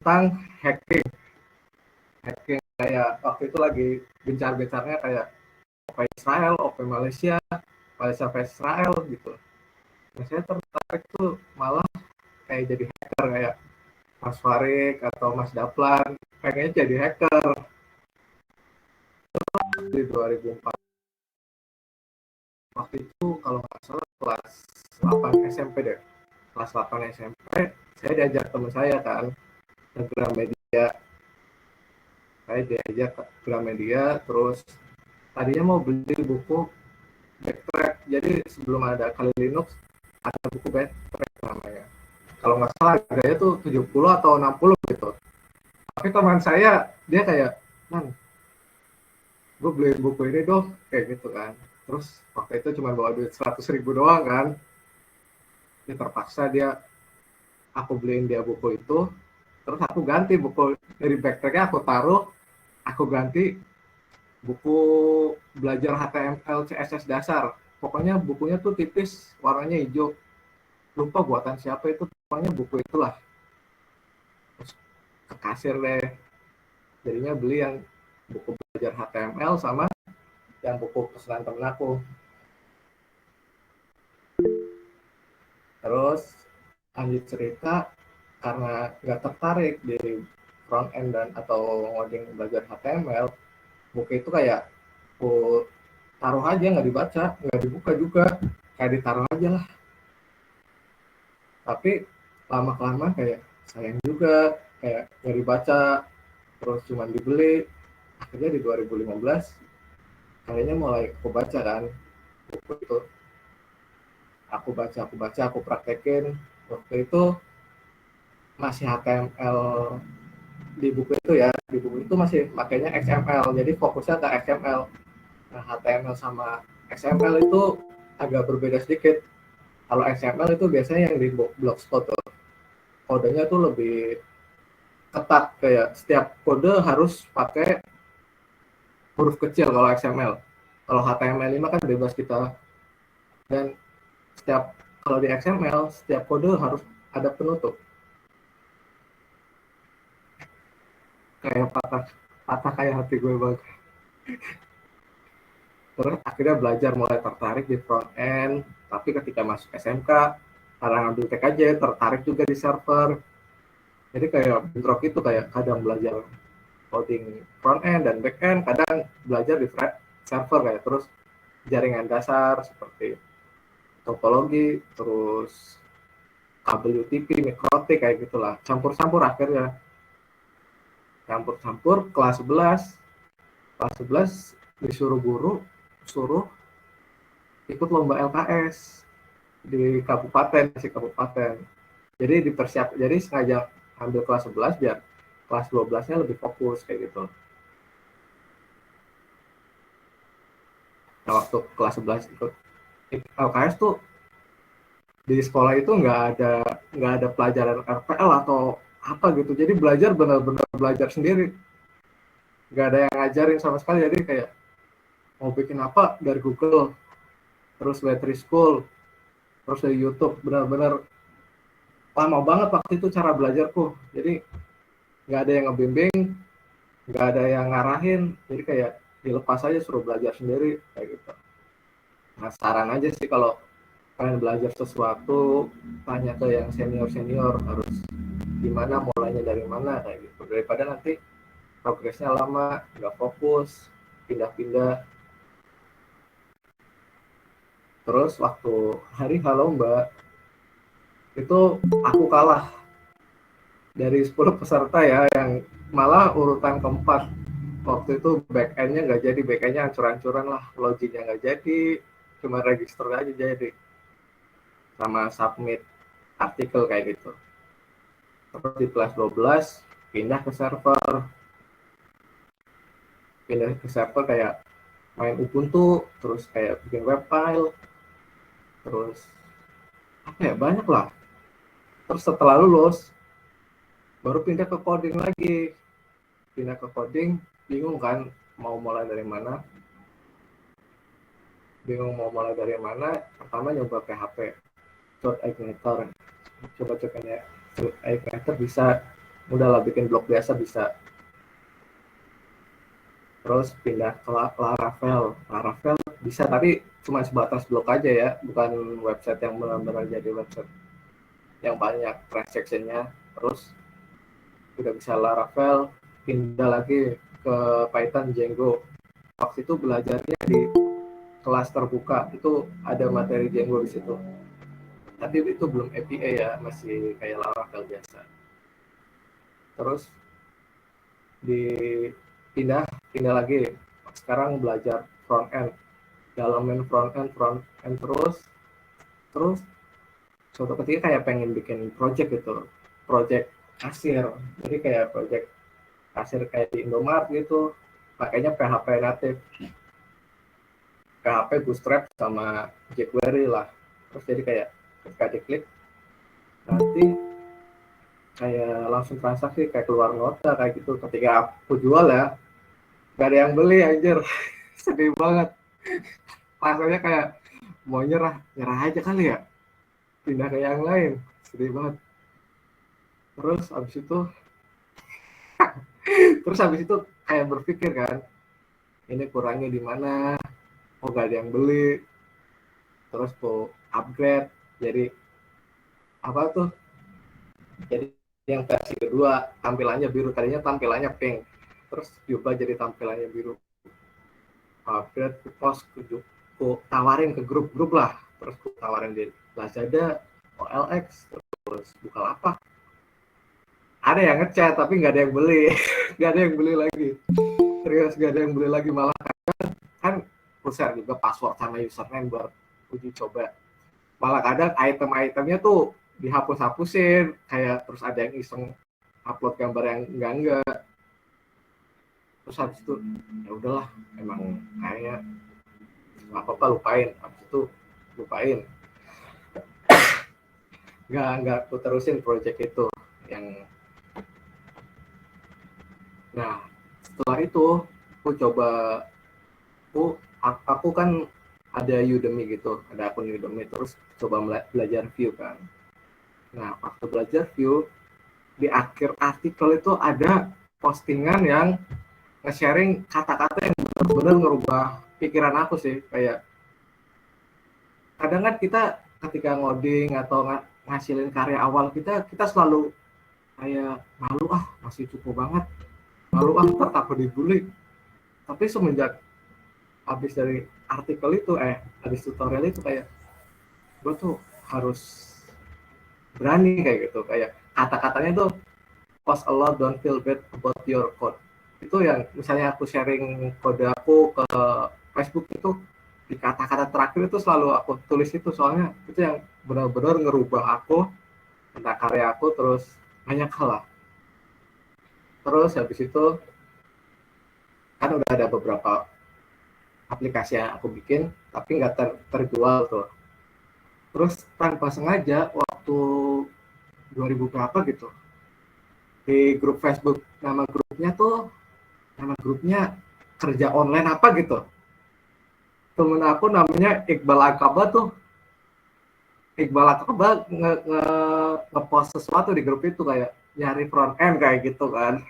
tentang hacking kayak waktu itu lagi gencar-gencarnya kayak OP Israel, OP Malaysia, Malaysia vs Israel gitu. Nah, saya tertarik tuh malah kayak jadi hacker kayak Mas Farid atau Mas Daplan, pengennya jadi hacker di 2004. Waktu itu kalau nggak salah kelas 8 SMP deh. Kelas 8 SMP, saya diajak teman saya kan ke Gramedia. Saya diajak ke Gramedia, terus tadinya mau beli buku Backtrack. Jadi sebelum ada Kali Linux, ada buku Backtrack namanya. Kalau nggak salah harganya tuh 70 atau 60 gitu. Tapi teman saya, dia kayak, man, gue beli buku ini dong, kayak gitu kan. Terus waktu itu cuma bawa duit 100.000 doang kan. Dia terpaksa aku beliin dia buku itu, terus aku ganti buku dari backtracknya, aku taruh, aku ganti buku belajar HTML CSS dasar. Pokoknya bukunya tuh tipis, warnanya hijau. Lupa buatan siapa itu, pokoknya buku itulah. Terus ke kasir deh, jadinya beli yang buku belajar HTML sama yang buku pesanan temen aku. Terus lanjut cerita, karena nggak tertarik di front end dan atau ngoding belajar HTML, buku itu kayak aku taruh aja, nggak dibaca, nggak dibuka juga, kayak ditaruh aja lah. Tapi lama kelamaan kayak sayang juga, kayak nggak dibaca, terus cuma dibeli. Akhirnya di 2015 kayaknya mulai aku baca kan buku itu, aku baca, aku praktekin. Waktu itu masih HTML di buku itu ya, di buku itu masih makanya XML, jadi fokusnya ke XML. Nah, HTML sama XML itu agak berbeda sedikit. Kalau XML itu biasanya yang di Blogspot tuh, kodenya tuh lebih ketat, kayak setiap kode harus pakai huruf kecil kalau XML. Kalau HTML5 kan bebas kita, dan setiap kalau di XML setiap kode harus ada penutup. Kayak patah patah kayak hati gue banget. Terus akhirnya belajar, mulai tertarik di front end, tapi ketika masuk SMK karena ngambil TKJ tertarik juga di server. Jadi kayak bentrok itu, kayak kadang belajar coding front end dan back end, kadang belajar di server kayak terus jaringan dasar seperti topologi, terus kabel UTP, mikrotik kayak gitulah. Campur-campur akhirnya. Campur-campur kelas 11 disuruh guru suruh ikut lomba LKS di kabupaten. Jadi jadi sengaja ambil kelas 11 biar kelas 12-nya lebih fokus kayak gitu. Nah, waktu kelas 11 ikut LKS tuh di sekolah itu nggak ada pelajaran RPL atau apa gitu. Jadi belajar benar-benar belajar sendiri. Nggak ada yang ngajarin sama sekali. Jadi kayak mau bikin apa dari Google, terus lihat School, terus dari YouTube. Benar-benar lama banget waktu itu cara belajarku. Jadi nggak ada yang ngebimbing, nggak ada yang ngarahin. Jadi kayak dilepas aja, suruh belajar sendiri kayak gitu. Nah, saran aja sih kalau kalian belajar sesuatu, tanya ke yang senior harus gimana, mulainya dari mana kayak gitu, daripada nanti progresnya lama, nggak fokus, pindah-pindah. Terus waktu hari lomba itu aku kalah dari 10 peserta ya, yang malah urutan keempat. Waktu itu back end-nya nggak jadi, back end-nya hancur-hancuran lah, login-nya nggak jadi, cuma register aja jadi, sama submit artikel kayak gitu. Terus di kelas 12 pindah ke server kayak main Ubuntu, terus kayak bikin web file, terus apa ya, banyak lah. Terus setelah lulus baru pindah ke coding, bingung kan mau mulai dari mana. Pertama nyoba PHP, Code Igniter, coba-cobanya Code Igniter bisa, udahlah bikin blog biasa bisa. Terus pindah ke Laravel. Laravel bisa, tapi cuma sebatas blog aja ya, bukan website yang benar-benar jadi website yang banyak transaction-nya. Terus udah bisa Laravel, pindah lagi ke Python Django. Waktu itu belajarnya di kelas terbuka, itu ada materi Django di situ. Tapi itu belum APA ya, masih kayak Laravel biasa. Terus pindah lagi, sekarang belajar front end, dalamin front end terus suatu ketika kayak pengen bikin project gitu, project kasir. Jadi kayak project kasir kayak di Indomaret gitu, pakainya PHP native, PHP Bootstrap sama jQuery lah. Terus jadi kayak ketika diklik nanti kayak langsung transaksi, kayak keluar nota kayak gitu. Ketika aku jual ya, gak ada yang beli anjir. Sedih banget, rasanya kayak mau nyerah aja kali ya, pindah ke yang lain. Sedih banget. Terus abis itu kayak berpikir kan, ini kurangnya di mana, oh gak ada yang beli. Terus mau upgrade jadi apa tuh, jadi yang versi kedua tampilannya biru, tadinya tampilannya pink, terus diubah jadi tampilannya biru. Upgrade ke post, ku tawarin ke grup-grup lah, terus ku tawarin di Lazada, OLX, terus Bukalapak. Ada yang ngechat tapi nggak ada yang beli. Nggak ada yang beli lagi, serius nggak ada yang beli lagi. Malah kan ku share juga password sama username buat uji coba. Malah kadang item-itemnya tuh dihapus-hapusin, kayak terus ada yang iseng upload gambar yang enggak. Terus habis itu ya udahlah, emang kayaknya nggak apa-apa, lupain. Habis itu lupain, nggak aku terusin project itu yang. Nah setelah itu aku coba, aku kan ada Udemy gitu, ada akun Udemy, terus coba belajar Vue kan. Nah waktu belajar Vue, di akhir artikel itu ada postingan yang nge-sharing kata-kata yang benar-benar ngerubah pikiran aku sih. Kayak kadang kan kita ketika ngoding atau ngasilin karya awal kita selalu kayak malu, masih cukup banget, malu ntar takut dibully. Tapi semenjak habis dari artikel itu, habis tutorial itu, kayak gue tuh harus berani kayak gitu. Kayak kata-katanya tuh, post a lot, don't feel bad about your code. Itu yang misalnya aku sharing kode aku ke Facebook itu, di kata-kata terakhir itu selalu aku tulis itu, soalnya itu yang benar-benar ngerubah aku tentang karya aku. Terus banyak hal lah. Terus habis itu kan udah ada beberapa aplikasi yang aku bikin tapi nggak terjual tuh. Terus tanpa sengaja waktu 2000 berapa gitu, di grup Facebook, nama grupnya kerja online apa gitu, temen aku namanya Iqbal Akaba tuh. Iqbal Akaba nge-post sesuatu di grup itu, kayak nyari front end kayak gitu kan.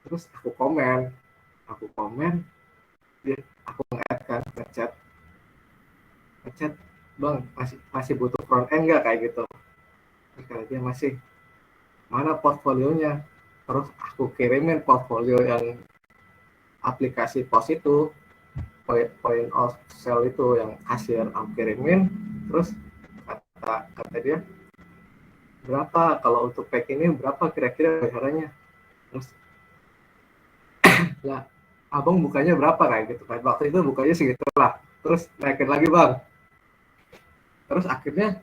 Terus aku komen, dia, aku nge-add kan, ngechat, bang masih butuh front end nggak kayak gitu. Terus kata dia masih, mana portfolionya. Terus aku kirimin portfolio yang aplikasi pos itu, point of sale itu yang kasir, aku kirimin. Terus kata dia, berapa kalau untuk pack ini, berapa kira-kira bayarannya. Terus lah, abang bukanya berapa kayak gitu kan, waktu itu bukanya segitu lah. Terus naikin lagi bang, terus akhirnya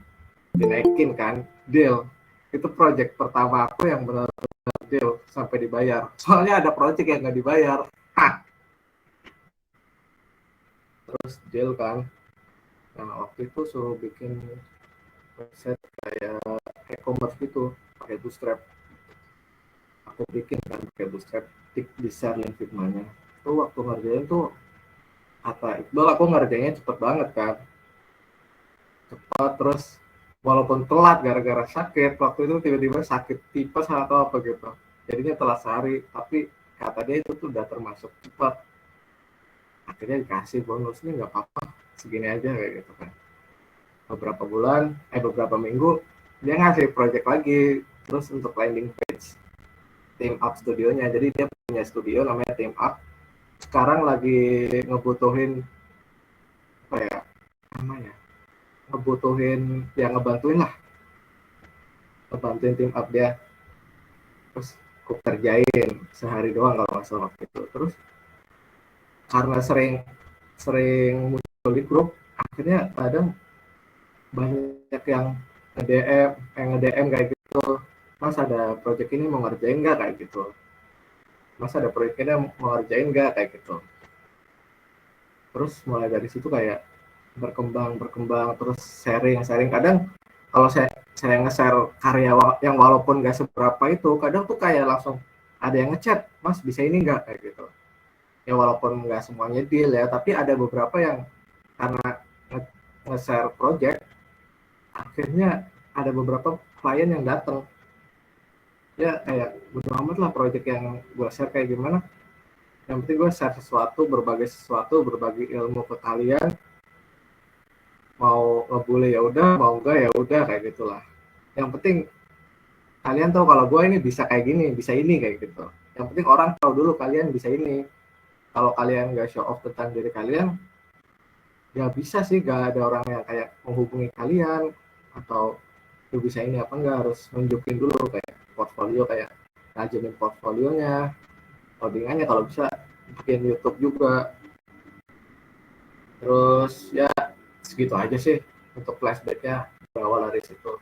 dinaikin kan, deal. Itu project pertama aku yang benar-benar deal sampai dibayar. Soalnya ada project yang nggak dibayar. Terus deal kan. Nah waktu itu suruh bikin website kayak e-commerce gitu, pakai Bootstrap. Aku bikin kan pakai Bootstrap, di share link Figma-nya. Itu waktu ngerjain tuh, kata Iqbal, aku ngerjainnya cepet banget kan, cepat. Terus walaupun telat gara-gara sakit waktu itu, tiba-tiba sakit tipes atau apa gitu, jadinya telat sehari, tapi kata dia itu tuh udah termasuk cepat. Akhirnya dikasih bonus, nih nggak apa-apa, segini aja kayak gitu kan. Beberapa minggu dia ngasih project lagi, terus untuk landing page Team Up studionya. Jadi dia punya studio namanya Team Up, sekarang lagi ngebutuhin apa ya namanya, ngebutuhin yang ngebantuin Team Up dia. Terus aku kerjain sehari doang kalau nggak salah waktu itu. Terus karena sering sering muncul di grup, akhirnya kadang banyak yang nge-DM kayak gitu, mas ada project ini mau ngerjain nggak kayak gitu, mas ada project ini mau ngerjain nggak kayak gitu. Terus mulai dari situ kayak berkembang terus sharing kadang kalau saya nge-share karya yang walaupun nggak seberapa itu, kadang tuh kayak langsung ada yang ngechat, mas bisa ini nggak kayak gitu. Ya walaupun nggak semuanya deal ya, tapi ada beberapa yang karena nge-share project, akhirnya ada beberapa klien yang datang. Ya kayak bodo amat lah project yang gue share kayak gimana, yang penting gue share sesuatu, berbagi ilmu ke kalian, mau ngebully ya udah, mau enggak ya udah, kayak gitulah. Yang penting kalian tahu kalau gue ini bisa kayak gini, bisa ini kayak gitu. Yang penting orang tahu dulu kalian bisa ini. Kalau kalian nggak show off tentang diri kalian, ya bisa sih gak ada orang yang kayak menghubungi kalian, atau lu bisa ini apa enggak, harus nunjukin dulu kayak portfolio, kayak ngajuin portfolionya, codingannya kalau bisa bikin YouTube juga. Terus ya segitu aja sih untuk flashbacknya berawal dari situ.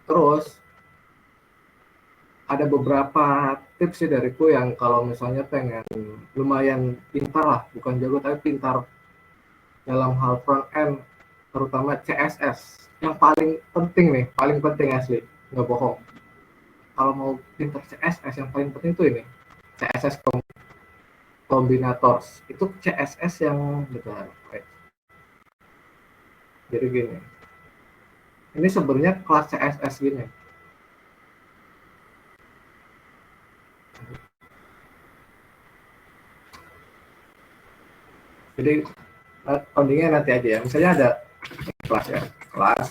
Terus ada beberapa tips sih dariku, yang kalau misalnya pengen lumayan pintar lah, bukan jago tapi pintar dalam hal front end, terutama CSS. Yang paling penting asli, nggak bohong. Kalau mau pintar CSS, yang paling penting tuh ini, CSS Combinators. Itu CSS yang benar. Jadi gini, ini sebenarnya kelas CSS gini. Jadi codingnya nanti aja ya. Misalnya ada kelas ya, kelas.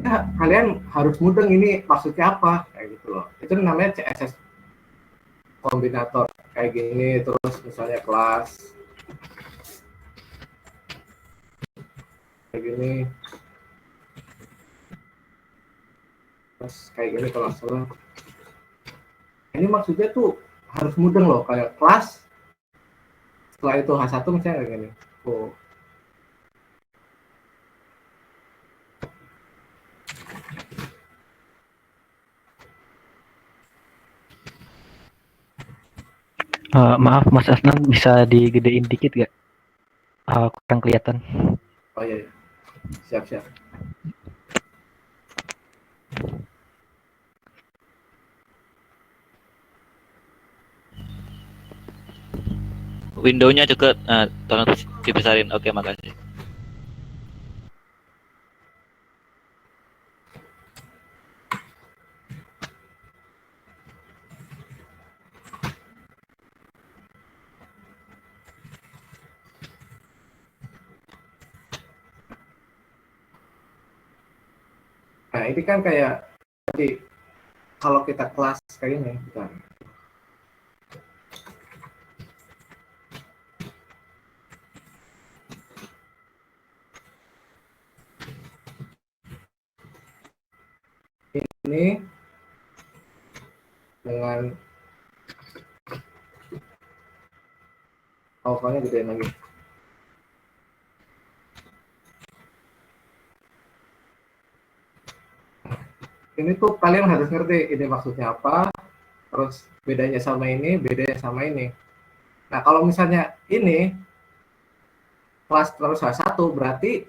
Ya, kalian harus mudeng ini maksudnya apa kayak gitu loh. Itu namanya CSS kombinator kayak gini. Terus misalnya kelas kayak gini, terus kayak gini kalau salah. Ini maksudnya tuh harus mudeng loh, kayak kelas, setelah itu H1 misalnya kayak gini. Oh, Maaf Mas Asnan, bisa digedein dikit gak? Kurang kelihatan. oh iya, iya. Siap. Window-nya juga tolong dibesarin. Oke, makasih. Nah ini kan kayak tadi, kalau kita kelas kayak gini, bentar. Ini dengan alfanya gedein lagi. Ini tuh kalian harus ngerti ini maksudnya apa, terus bedanya sama ini, bedanya sama ini. Nah kalau misalnya ini kelas terus H1, berarti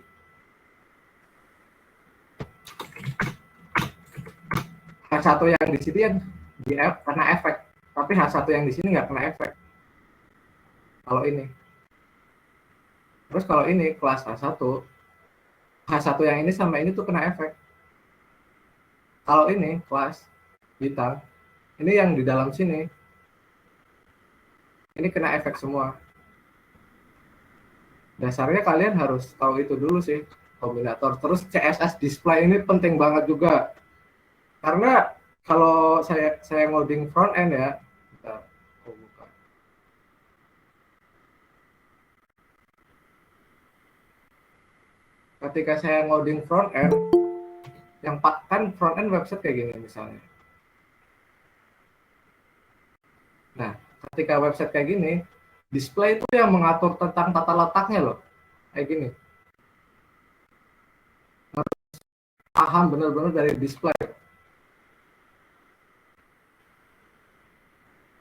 H1 yang di sini yang kena efek, tapi H1 yang di sini nggak kena efek. Kalau ini Terus kalau ini kelas H1, H1 yang ini sama ini tuh kena efek. Kalau ini kelas bintang, ini yang di dalam sini, ini kena efek semua. Dasarnya kalian harus tahu itu dulu sih, kombinator. Terus CSS display ini penting banget juga. Karena kalau saya ngoding front end ya, bentar, aku buka. Ketika saya ngoding front end, yang kan front end website kayak gini misalnya. Nah, ketika website kayak gini, display itu yang mengatur tentang tata letaknya loh, kayak gini. Paham benar-benar dari display.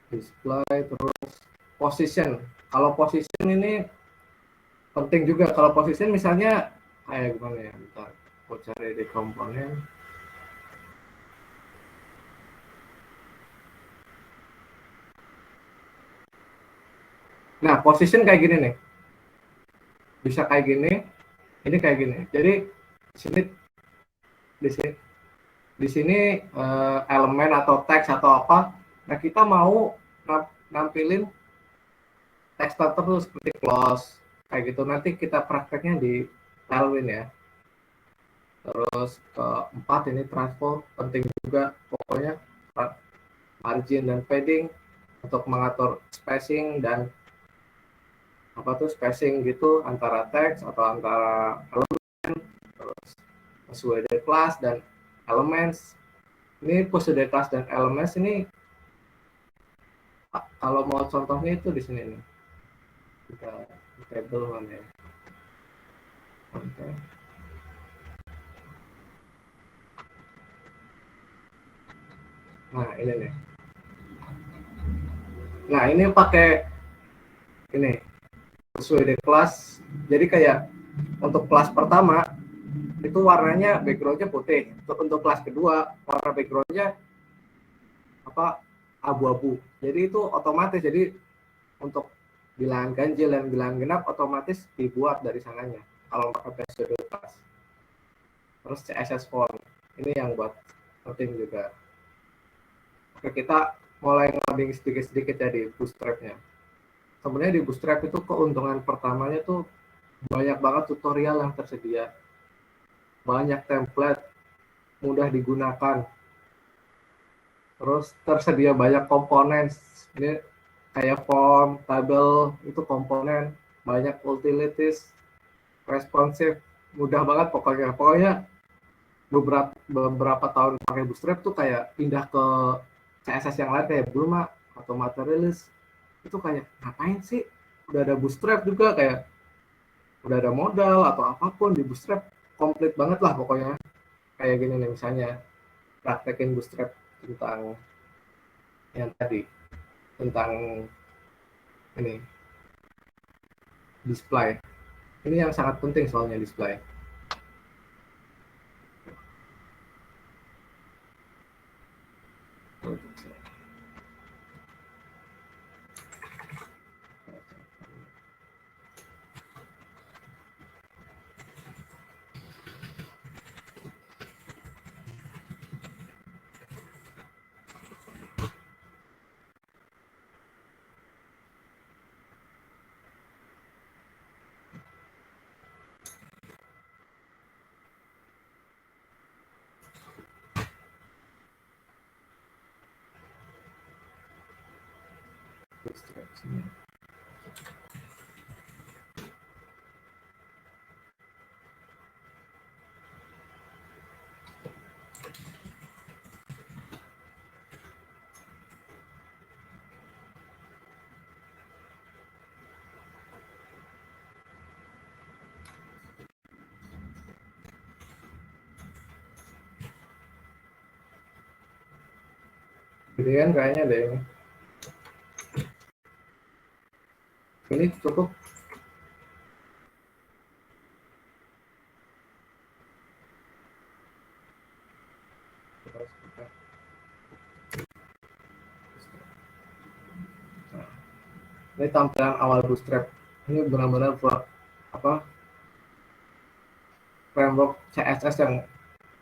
Display terus position. Kalau position ini penting juga. Kalau position misalnya kayak gimana ya? Bentar, aku cari di komponen. Nah, position kayak gini nih. Bisa kayak gini, ini kayak gini. Jadi di sini di sini di sini elemen atau teks atau apa. Nah, kita mau nampilin teks tertentu seperti close kayak gitu. Nanti kita prakteknya di Tailwind ya. Terus keempat ini transport penting juga. Pokoknya margin dan padding untuk mengatur spacing dan apa tuh spacing gitu antara teks atau antara elemen, terus sesuai dari kelas dan elements. Ini prosedur kelas dan elements ini kalau mau contohnya itu di sini nih. Kita table mana ya? Oke. Nah, ini nih. Nah, ini pakai ini sesuai dari kelas. Jadi kayak untuk kelas pertama itu warnanya backgroundnya putih. Untuk kelas kedua warna backgroundnya apa abu-abu. Jadi itu otomatis. Jadi untuk bilangan ganjil dan bilangan genap otomatis dibuat dari sananya. Kalau pakai metode kelas. Terus CSS font ini yang buat penting juga. Oke, kita mulai ngoding sedikit-sedikit ya di Bootstrap-nya. Sebenarnya di Bootstrap itu keuntungan pertamanya tuh banyak banget tutorial yang tersedia. Banyak template, mudah digunakan. Terus tersedia banyak komponen. Ini kayak form, table, itu komponen. Banyak utilities, responsive, mudah banget pokoknya. Pokoknya beberapa tahun pakai Bootstrap tuh kayak pindah ke CSS yang lain kayak Bluma atau Materialist. Itu kayak ngapain sih? Udah ada Bootstrap juga kayak udah ada modal atau apapun di Bootstrap komplit banget lah pokoknya. Kayak gini nih misalnya praktekin Bootstrap tentang yang tadi tentang ini display. Ini yang sangat penting soalnya display. Gedean kayaknya deh ini. Ini cukup. Ini tampilan awal Bootstrap. Ini benar-benar apa framework CSS yang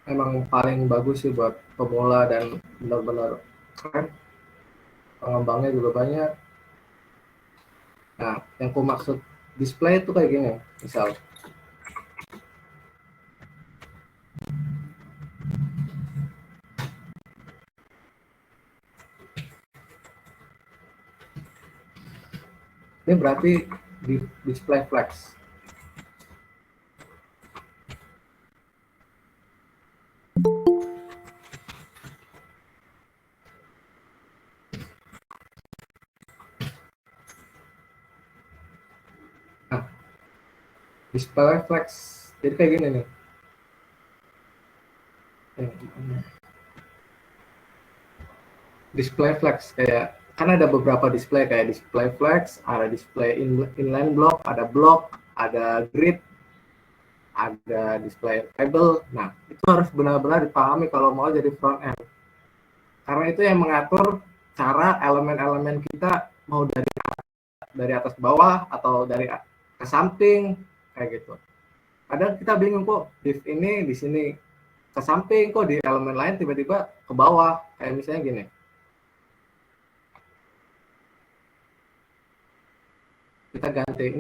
emang paling bagus sih buat pemula dan benar-benar keren, pengembangnya juga banyak. Nah, yang ku maksud display itu kayak gini, misal ini berarti di display flex. Nah, display flex jadi kayak gini nih. Display flex kayak kan ada beberapa display kayak display flex, ada display inline block, ada grid, ada display table. Nah, itu harus benar-benar dipahami kalau mau jadi front end. Karena itu yang mengatur cara elemen-elemen kita mau dari atas ke bawah atau dari ke samping kayak gitu. Kadang kita bingung kok div ini di sini ke samping, kok di elemen lain tiba-tiba ke bawah. Kayak misalnya gini. Kita ganti.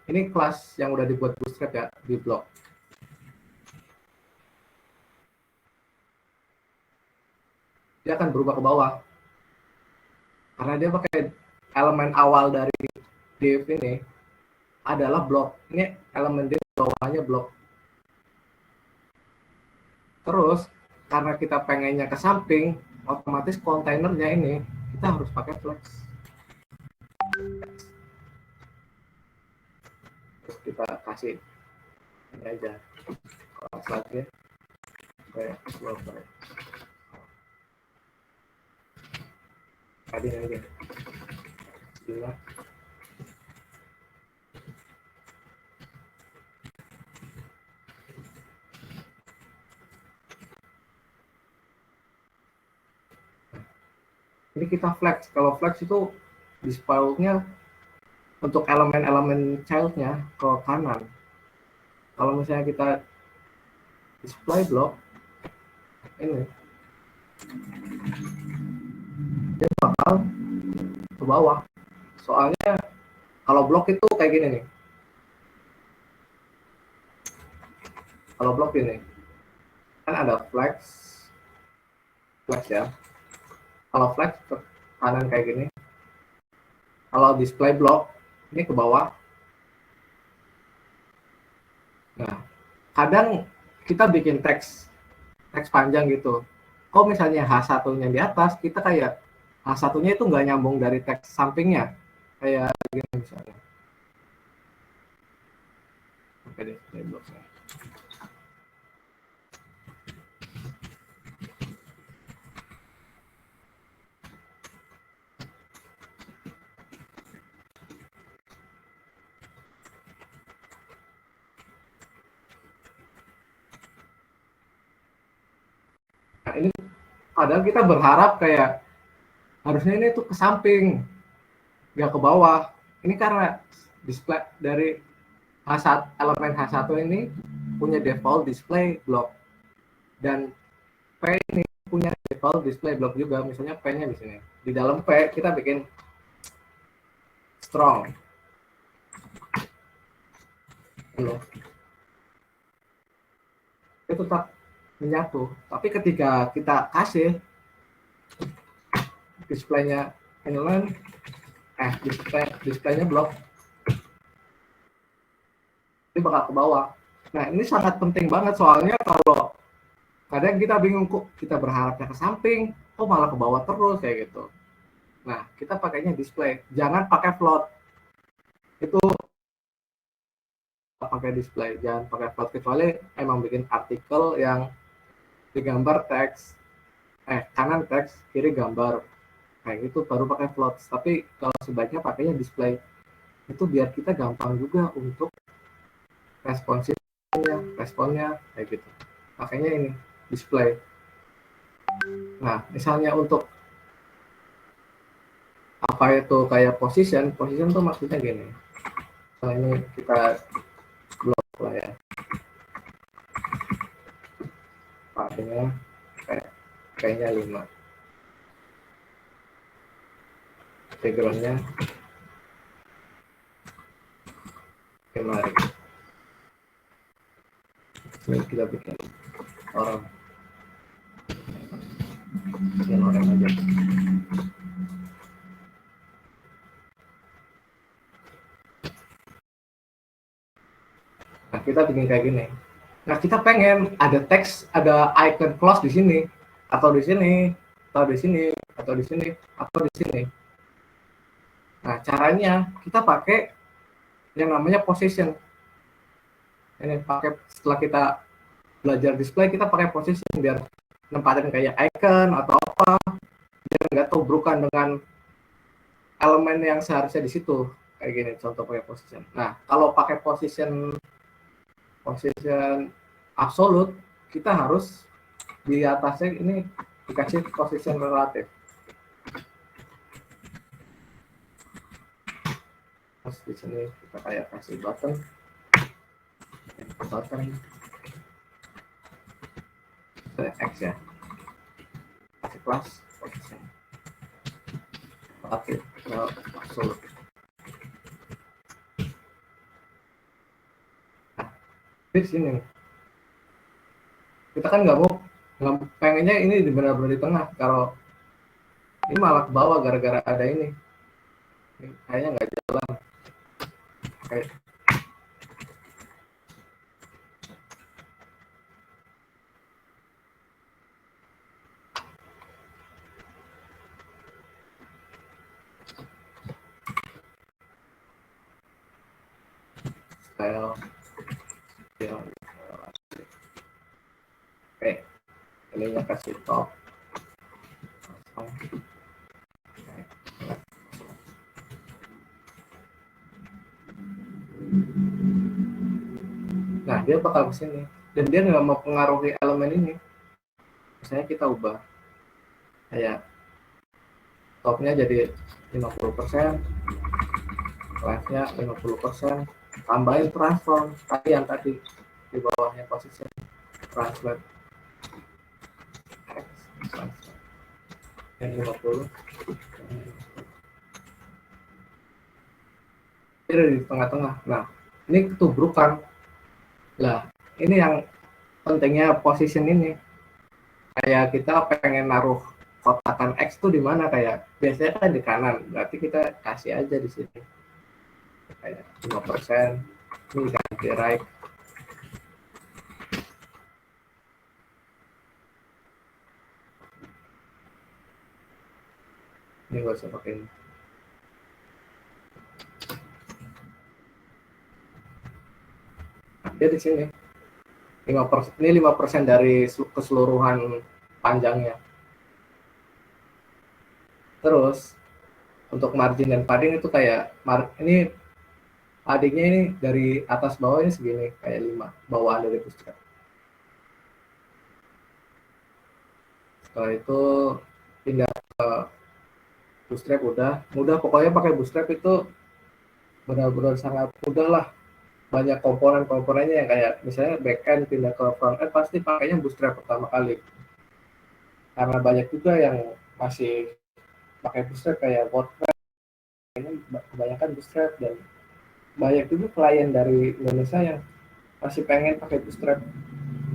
Ini kelas yang udah dibuat Bootstrap ya di blog. Dia akan berubah ke bawah. Karena dia pakai elemen awal dari div ini adalah blok. Ini elemen div bawahnya blok. Terus karena kita pengennya ke samping, otomatis kontainernya ini kita harus pakai flex. Terus kita kasih ini aja lagi kayak tadi aja gila. Ini kita flex. Kalau flex itu display-nya untuk elemen-elemen child-nya ke kanan. Kalau misalnya kita display block ini, dia bakal ke bawah. Soalnya kalau blok itu kayak gini nih. Kalau blok ini kan ada flex ya. Kalau flex ke kanan kayak gini. Kalau display block ini ke bawah. Nah, kadang kita bikin teks panjang gitu. Kok misalnya H1-nya di atas, kita kayak H1-nya itu nggak nyambung dari teks sampingnya. Kayak gini misalnya. Oke deh, display block-nya. Nah, ini padahal kita berharap kayak harusnya ini tuh ke samping, nggak ke bawah. Ini karena display dari H1, elemen H1 ini punya default display block dan P ini punya default display block juga. Misalnya P-nya di sini. Di dalam P kita bikin strong. Itu tetap menyatu. Tapi ketika kita kasih displaynya inline, displaynya blok, ini bakal ke bawah. Nah, ini sangat penting banget soalnya kalau kadang kita bingung kok kita berharapnya ke samping, kok malah ke bawah terus kayak gitu. Nah, kita pakainya display, jangan pakai float. Itu pakai display, jangan pakai float kecuali emang bikin artikel yang digambar teks, kanan teks, kiri gambar, kayak gitu baru pakai float. Tapi kalau sebaiknya pakainya display, itu biar kita gampang juga untuk responnya kayak gitu. Makanya ini display. Nah, misalnya untuk apa itu kayak position tuh maksudnya gini. Nah, ini kita lah ya. Paddingnya kayaknya 5. Backgroundnya mari ini kita bikin orang aja. Nah, kita bikin kayak gini. Nah, kita pengen ada teks, ada icon close di sini, atau di sini, atau di sini, atau di sini, atau di sini. Nah, caranya kita pakai yang namanya position. Ini pakai setelah kita belajar display, kita pakai position biar nempatin kayak icon atau apa, biar nggak tobrukan dengan elemen yang seharusnya di situ. Kayak gini contoh pakai position. Nah, kalau pakai position absolut, kita harus di atasnya ini dikasih position relatif. Terus di sini kita kayak kasih button X ya, kasih kelas position relatif absolut. Di sini kita kan nggak pengennya ini benar-benar di tengah. Kalau ini malah ke bawah gara-gara ada ini kayaknya nggak jalan. Kayak style ya. Oke, ininya kasih top. Nah, dia bakal ke sini dan dia nggak mau pengaruhi elemen ini. Misalnya kita ubah kayak topnya jadi 50%, left-nya 50%, tambahin transform tadi yang tadi di bawahnya position translate X yang 50 ini di tengah-tengah. Nah, ini ketubrukan lah. Ini yang pentingnya position ini. Kayak kita pengen naruh kotakan X tuh di mana, kayak biasanya kan di kanan, berarti kita kasih aja di sini kayak 5%, ini ganti right. Ini gak usah pakai ini. Nah, dia di sini 5%, ini 5% dari keseluruhan panjangnya. Terus untuk margin dan padding itu kayak ini paddingnya ini dari atas bawah ini segini kayak 5 bawaan dari bootstrap. Setelah itu pindah ke bootstrap, mudah pokoknya pakai bootstrap itu benar-benar sangat mudah lah. Banyak komponennya yang kayak misalnya backend pindah ke frontend pasti pakainya bootstrap pertama kali, karena banyak juga yang masih pakai bootstrap kayak WordPress ini kebanyakan bootstrap, dan banyak juga klien dari Indonesia yang masih pengen pakai bootstrap,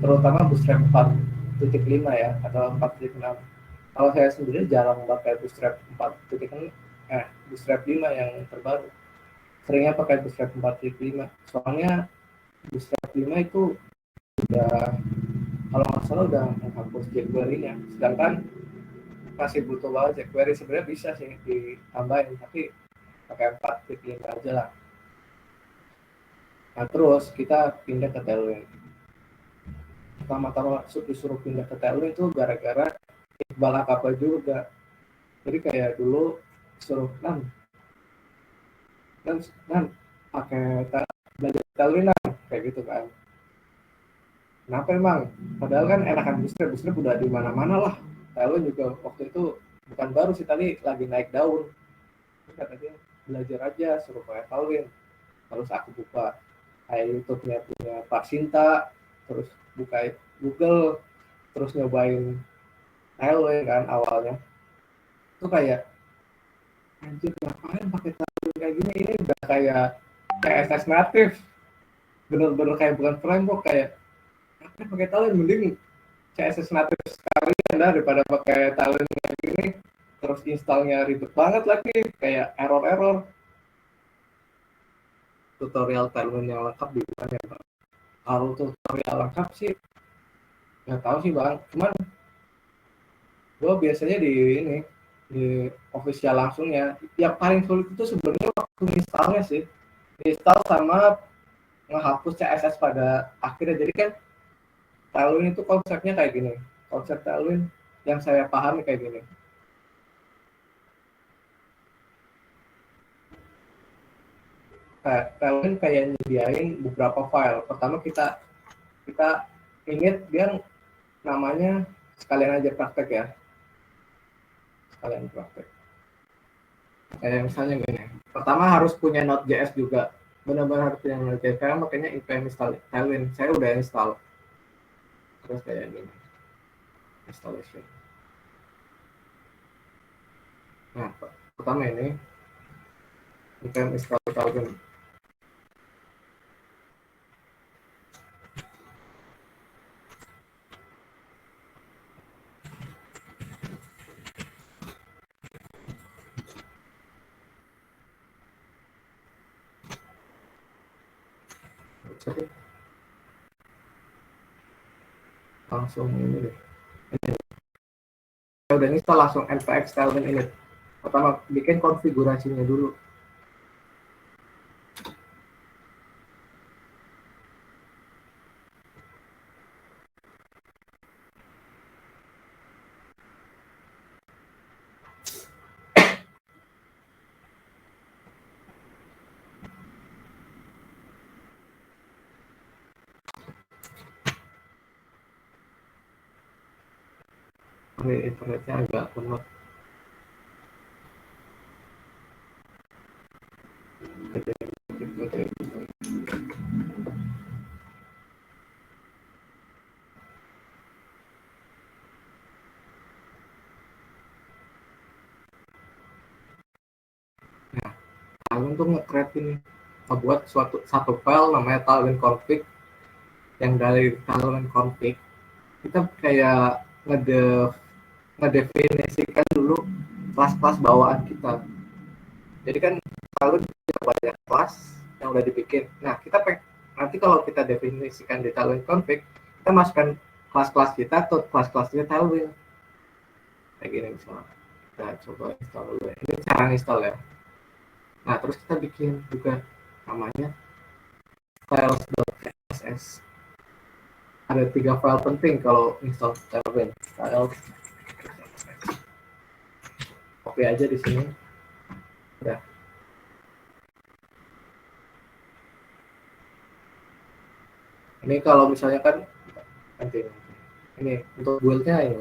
terutama bootstrap 4.5 ya atau 4.6. Kalau saya sendiri jarang pakai bootstrap 4.6, bootstrap 5 yang terbaru. Seringnya pakai bootstrap 4.5, soalnya bootstrap 5 itu udah, kalau nggak salah udah menghapus jQuery-nya, sedangkan masih butuh banget jQuery. Sebenarnya bisa sih ditambahin, tapi pakai 4.5 aja lah. Nah, terus kita pindah ke Tailwind. Pertama-tama disuruh pindah ke Tailwind itu gara-gara Iqbal Akaba juga. Jadi kayak dulu suruh nan pakai belajar Tailwind kayak gitu kan. Kenapa emang? Padahal kan enakan bootstrap udah di mana-mana lah. Tailwind juga waktu itu bukan baru sih, tadi lagi naik daun. Kata dia belajar aja, suruh pakai Tailwind. Terus aku buka kayak YouTube-nya punya Pak Sinta, terus buka Google, terus nyobain Tailwind kan awalnya. Itu kayak anjir ngapain pakai Tailwind kayak gini, ini udah kayak CSS native, bener-bener kayak bukan framework, kayak ngapain pakai Tailwind, mending CSS native sekalian dah daripada pakai Tailwind kayak gini, terus installnya ribet banget lagi, kayak error-error. Tutorial Tailwind yang lengkap di mana ya Bang? Kalau tutorial lengkap sih nggak tahu sih Bang, cuman gue biasanya di ini di official langsungnya. Yang paling sulit itu sebenarnya waktu installnya sih, install sama menghapus CSS pada akhirnya. Jadi kan Tailwind itu konsepnya kayak gini, konsep Tailwind yang saya pahami kayak gini. Tailwind kayak nyediain beberapa file. Pertama kita kita init dia namanya, sekalian aja praktek ya, sekalian praktek. Kayak misalnya gini, pertama harus punya Node.js juga, benar-benar harus punya Node.js. Karena makanya npm install Tailwind, saya udah install. Terus kayak gini, installation. Nah, pertama ini npm install Tailwind. Langsung ini deh. Saya udah install langsung npx Tailwind init. Pertama bikin konfigurasinya dulu. Ini internetnya agak lemot. Nah, Tailwind tuh nge-create ini, ngebuat satu file namanya Tailwind config. Yang dari Tailwind config kita kayak ngedefinisikan dulu kelas-kelas bawaan kita. Jadi kan Tailwind punya banyak kelas yang udah dibikin. Nah, nanti kalau kita definisikan di Tailwind config, kita masukkan kelas-kelas kita ke kelas-kelasnya Tailwind. Kayak gini misalnya. Kita coba install dulu ya. Ini cara install ya. Nah, terus kita bikin juga namanya files.css. Ada 3 file penting kalau install Tailwind. Copy aja di sini. Udah. Ini kalau misalnya kan nanti ini untuk build-nya ini.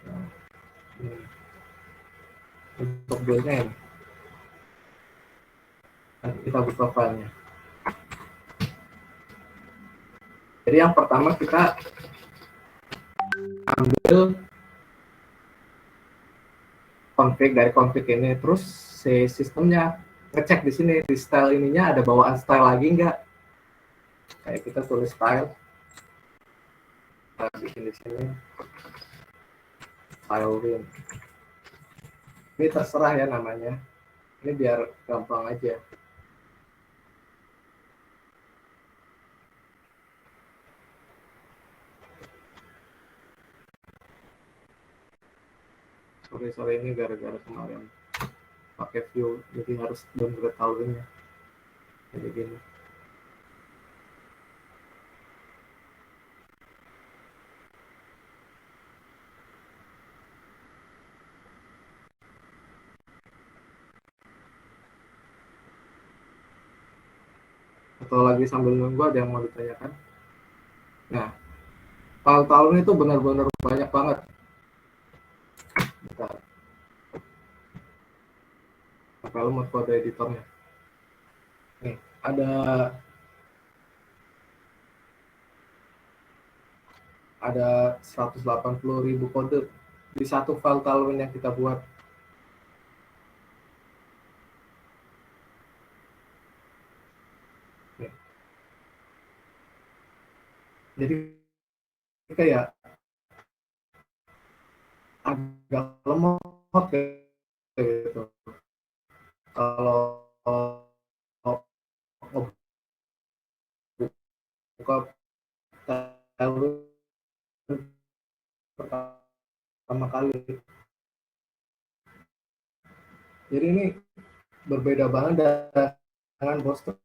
Nah, ini. Untuk build-nya ini. Nanti kita buka filenya. Jadi yang pertama kita ambil config dari config ini, terus si sistemnya ngecek di sini di style ininya ada bawaan style lagi nggak? Kayak kita tulis style, bikin di sini Tailwind. Ini terserah ya namanya. Ini biar gampang aja. Sorry ini gara-gara kemarin pakai view, jadi harus downgrade Tailwindnya. Jadi gini. Atau lagi sambil nunggu ada yang mau ditanyakan? Nah, file Talun itu benar-benar banyak banget. Bentar. Kalau mau kode editornya. Nih, ada 180.000 kode di satu file Talun yang kita buat. Nih. Jadi kayak agak lemot gitu. Kalau buka Talun pertama kali. Jadi ini berbeda banget dengan Bootstrap.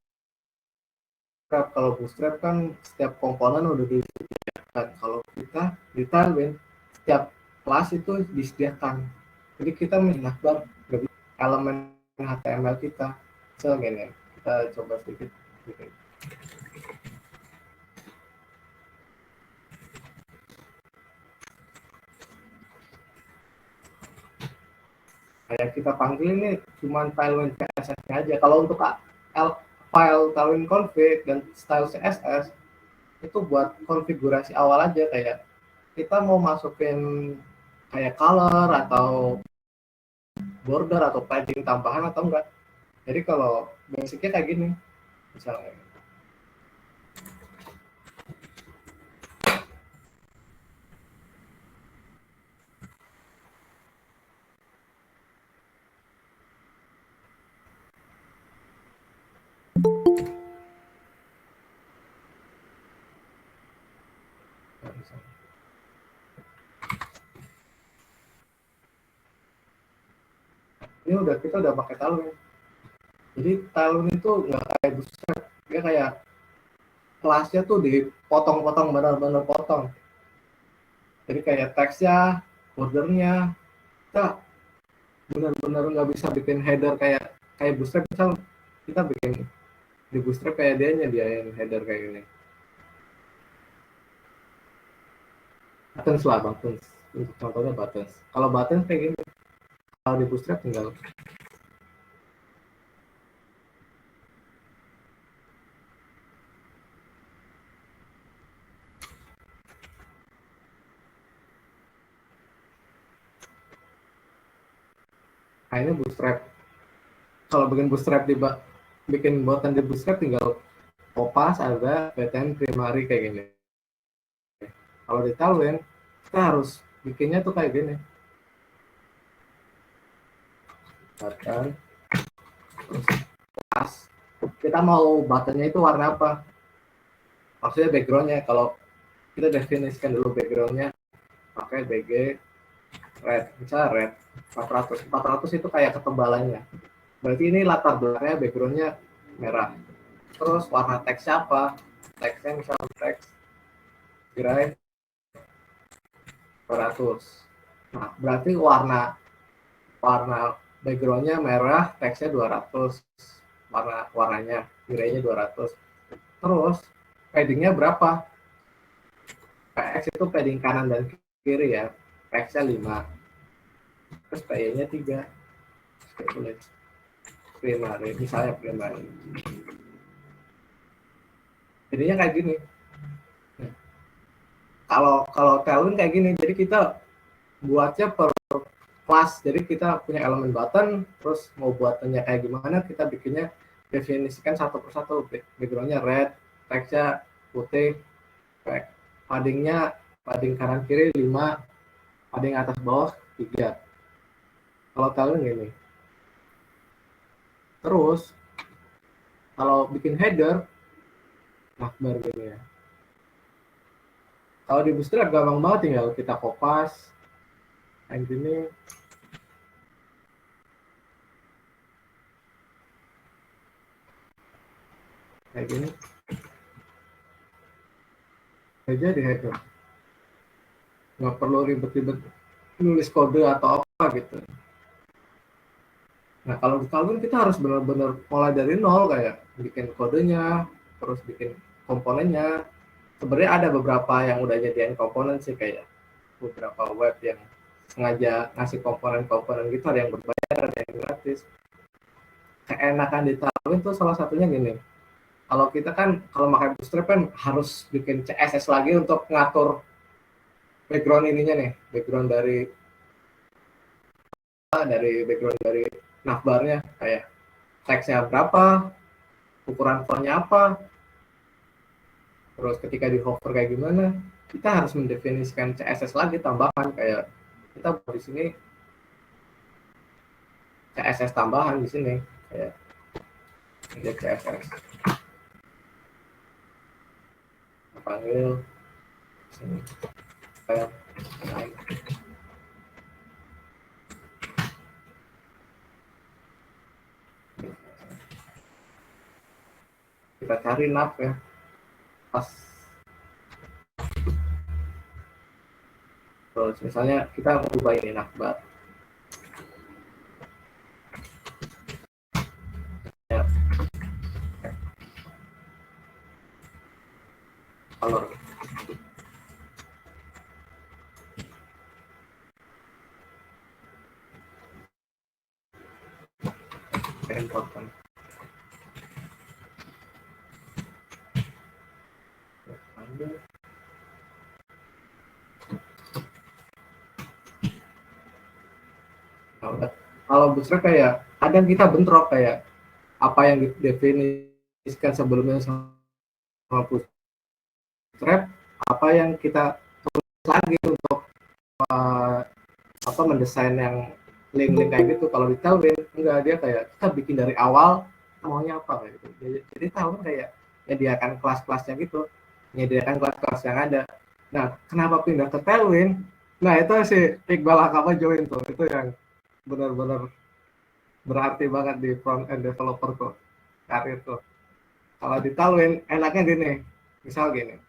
Kalau Bootstrap kan setiap komponen udah disediakan. Kalau kita di Tailwind setiap kelas itu disediakan. Jadi kita menakbar elemen HTML kita. So gini, kita coba sedikit. Kayak kita panggil ini cuma Tailwind CSS-nya aja. Kalau untuk file Tailwind config dan style CSS itu buat konfigurasi awal aja, kayak kita mau masukin kayak color atau border atau padding tambahan atau enggak. Jadi kalau basicnya kayak gini misalnya. Ini kita udah pakai Talun. Jadi Talun itu nggak kayak Bootstrap, dia kayak kelasnya tuh dipotong-potong, benar-benar potong. Jadi kayak teksnya, bordernya, kita benar-benar nggak bisa bikin header kayak Bootstrap. Misal kita bikin di Bootstrap kayak dia nyediain header kayak gini. Buttons lah, buttons. Untuk contohnya buttons. Kalau buttons kayak gini. Kalau di Bootstrap tinggal ini Bootstrap. Kalau bikin Bootstrap bikin buatan di Bootstrap tinggal kopas ada PTN primary kayak gini. Kalau di Tailwind kita harus bikinnya tuh kayak gini. Button, terus pas. Kita mau buttonnya itu warna apa? Maksudnya backgroundnya. Kalau kita definisikan dulu backgroundnya pakai BG red, misalnya red 400 itu kayak ketebalannya. Berarti ini latar belakangnya backgroundnya merah. Terus warna teksnya apa? Teksnya misalnya teks kira 200. Nah, berarti warna backgroundnya merah, teksnya 200. Warnanya kiranya 200. Terus paddingnya berapa? PX itu padding kanan dan kiri ya. PX-nya 5. Terus PY-nya 3. Primary, misalnya primary. Jadinya kayak gini. Kalau Tailwind kayak gini, jadi kita buatnya per kelas. Jadi kita punya elemen button, terus mau buatannya kayak gimana, kita bikinnya definisikan satu persatu. Backgroundnya red, teksnya putih, padding kanan kiri 5, padding atas bawah 3. Kalau Tailwind gini. Terus kalau bikin header, nah baru gini ya. Kalau di Bootstrap gampang banget, tinggal kita kopas kayak gini. Kayak gini. Aja di header. Nggak perlu ribet-ribet nulis kode atau apa gitu. Nah, kalau di Tailwind kita harus benar-benar mulai dari nol, kayak bikin kodenya, terus bikin komponennya, sebenarnya ada beberapa yang udah jadiin komponen sih, kayak beberapa web yang sengaja ngasih komponen-komponen gitu, ada yang berbayar, ada yang gratis. Keenakan di Tailwind tuh salah satunya gini, kalau kita kan kalau pakai Bootstrap kan harus bikin CSS lagi untuk ngatur background ininya nih, background dari navbarnya, kayak teksnya berapa, ukuran fontnya apa, terus ketika di hover kayak gimana, kita harus mendefinisikan CSS lagi tambahan, kayak kita buat di sini CSS tambahan di sini, kayak injek CSS panggil sini kayak kita cari nav ya, pas terus misalnya kita mau ubah ini navbar ya, color important ambil. Nah, udah. Kalau Bootstrap kayak kadang kita bentrok, kayak apa yang didefinisikan sebelumnya sama Bootstrap, apa yang kita tulis lagi untuk mendesain yang link-link kayak gitu. Kalau di Tailwind enggak, dia kayak kita bikin dari awal maunya apa kayak gitu. Jadi Tailwind kayak menyediakan kelas-kelasnya gitu, menyediakan kelas-kelas yang ada. Nah, kenapa pindah ke Tailwind? Nah, itu si Iqbal Hakama join tuh, itu yang benar-benar berarti banget di front end developer kok, karir tuh. Kalau di Tailwind enaknya gini, misal kayak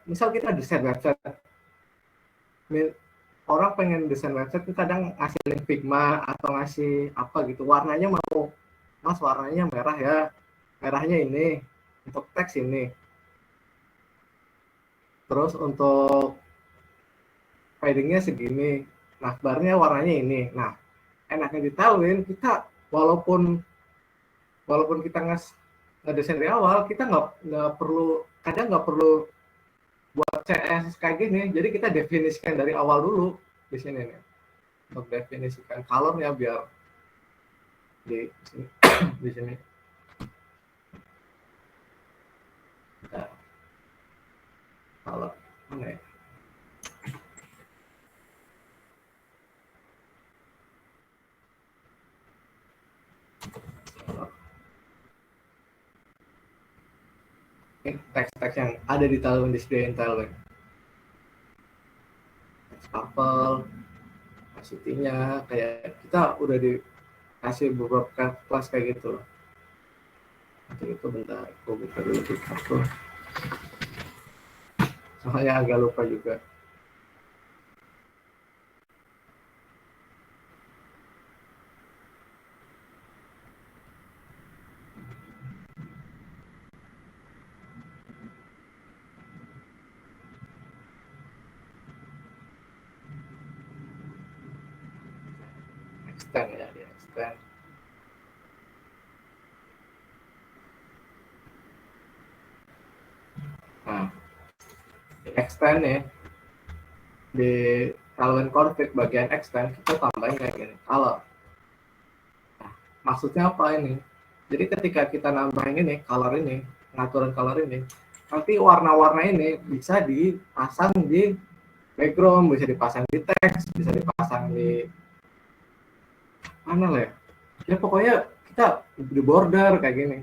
misal kita desain website, orang pengen desain website itu kadang ngasih link Figma atau ngasih apa gitu, warnanya mau, mas warnanya merah ya, merahnya ini, untuk teks ini, terus untuk paddingnya segini, nah barnya warnanya ini. Nah, enaknya di Tailwind kita walaupun kita ngedesain dari awal, kita nggak perlu buat CS kayak gini, jadi kita definisikan dari awal dulu di sini nih, untuk definisikan colornya biar di sini. Di sini nah, color mana ya, color. Ini teks-teks yang ada di Tailwind, display Tailwind, teks couple, city-nya, kayak kita udah dikasih beberapa kelas kayak gitu. Nanti itu bentar, aku buka dulu di kartu, soalnya agak lupa juga. Extend ya, di extend. Nah, di extend nih, di Tailwind config bagian extend kita tambahin kayak gini, color. Nah, maksudnya apa ini? Jadi ketika kita nambahin ini, color ini, pengaturan color ini, nanti warna-warna ini bisa dipasang di background, bisa dipasang di teks, bisa dipasang di mana lah ya. Ya pokoknya kita di border kayak gini.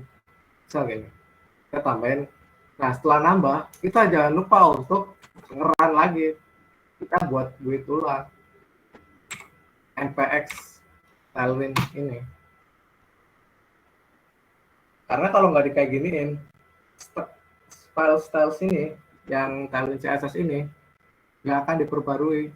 Misal gini, kita tambahin. Nah, setelah nambah, kita jangan lupa untuk ngeran lagi. Kita buat build ulang npx Tailwind ini. Karena kalau nggak kayak giniin, style sini, yang Tailwind CSS ini, nggak akan diperbarui.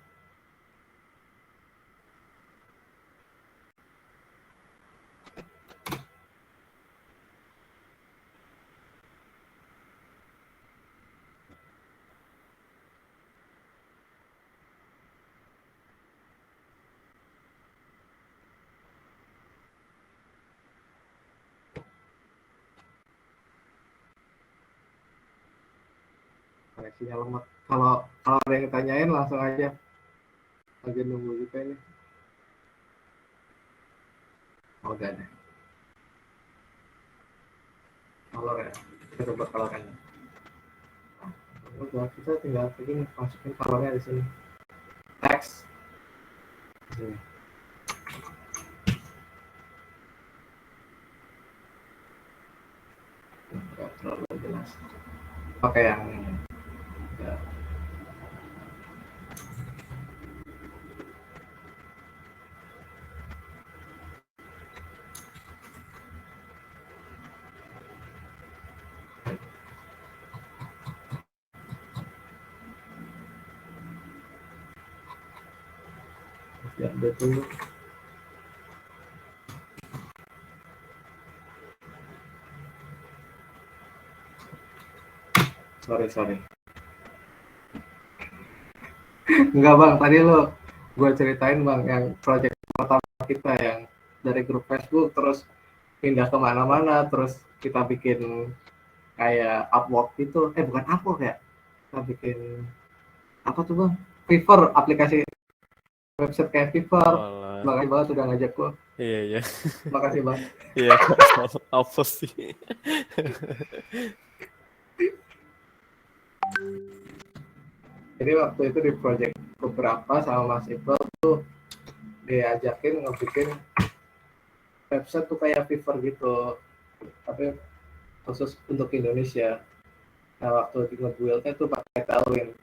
koneksinya lemot. Kalau ada yang tanyain langsung aja. Lagi nunggu juga ini. Oh, udah ada. Color ya. Kita coba colornya. Udah, kita tinggal begini masukin colornya di sini. Text. Di sini. Nggak terlalu jelas. Pakai yang ini. Ya. Ya, udah tunggu. Sorry. Enggak bang, tadi lo gue ceritain bang yang project pertama kita yang dari grup Facebook terus pindah kemana-mana, terus kita bikin kayak Upwork gitu, bukan Upwork ya, kita bikin apa tuh bang, Fiverr, aplikasi website kayak Fiverr. Walah. Makasih banget udah ngajak gue, Iya. makasih bang. Iya, apa sih? Jadi waktu itu di project beberapa sama Mas Iqbal tuh diajakin ngebikin website tuh kayak Fiverr gitu, tapi khusus untuk Indonesia. Nah waktu di nge-build-nya tuh pakai Tailwind.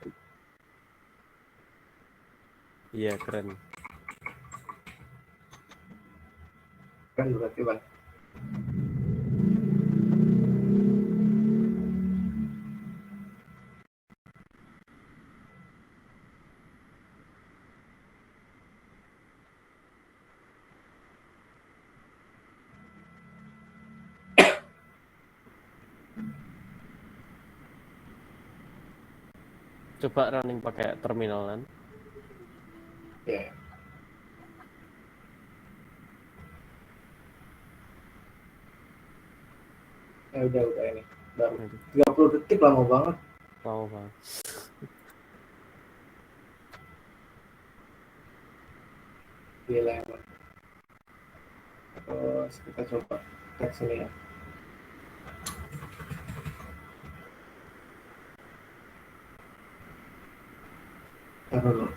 Iya, keren. Kan berarti bang. Coba running pakai terminalan. Ya. Udah ini. Baru 30 detik lama banget. Lama banget. Gila emang. Terus kita coba teks ini ya. Taruh dulu.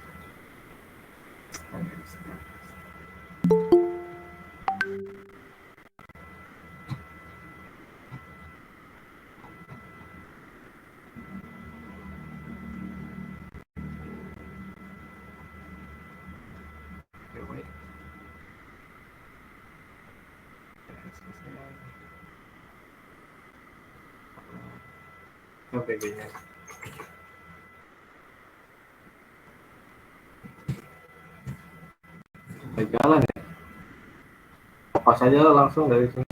BB-nya. Jalan ya. Pas aja langsung dari sini.